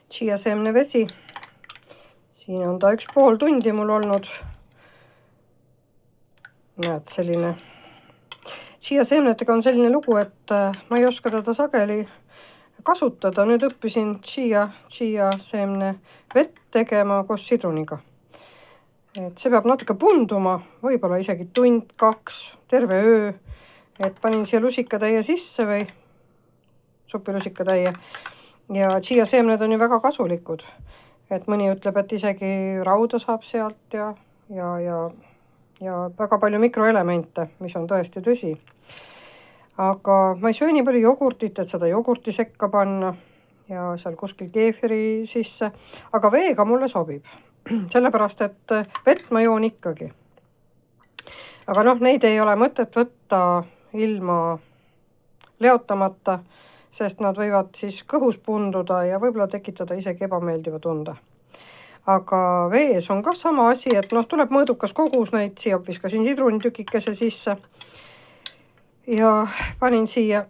Chia-seemne vesi. Siin on ta 1,5 tundi mul olnud. Näed, selline. Chia-seemnetega on selline lugu, et ma ei oska teda sageli kasutada. Nüüd õppisin chia-seemne vett tegema koos sidruniga. Et see peab natuke punduma, võib-olla isegi tund, 2, terve öö. Et panin siia lusikatäie sisse või supilusikatäie. Ja chia-seemned on ju väga kasulikud. Et mõni ütleb, et isegi rauda saab sealt ja väga palju mikroelemente, mis on tõesti tõsi. Aga ma ei söö nii palju jogurtit, et seda jogurti sekka panna ja seal kuskil keefiri sisse. Aga veega mulle sobib. Sellepärast, et vett ma joon ikkagi. Aga noh, neid ei ole mõtet võtta ilma leotamata, sest nad võivad siis kõhus punduda ja võib-olla tekitada isegi ebameeldiva tunde. Aga vees on ka sama asi, et noh, tuleb mõõdukas kogus neid, siia viskasin sidrunitükikese sisse ja panin siia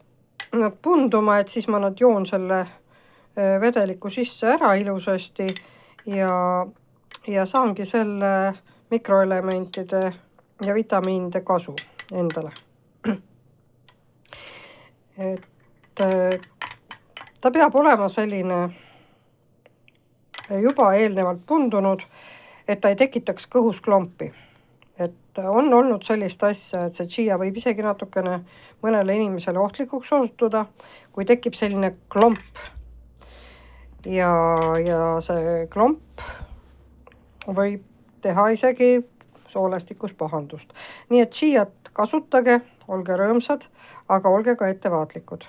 nad punduma, et siis ma nad joon selle vedeliku sisse ära ilusasti ja saangi selle mikroelementide ja vitamiinide kasu endale. Et ta peab olema selline juba eelnevalt pundunud, et ta ei tekitaks kõhus klompi. Et on olnud sellist asja, et see chia võib isegi natukene mõnele inimesele ohtlikuks osutuda, kui tekib selline klomp. Ja see klomp võib teha isegi soolestikus pahandust. Nii et chiat kasutage, olge rõõmsad, aga olge ka ettevaatlikud.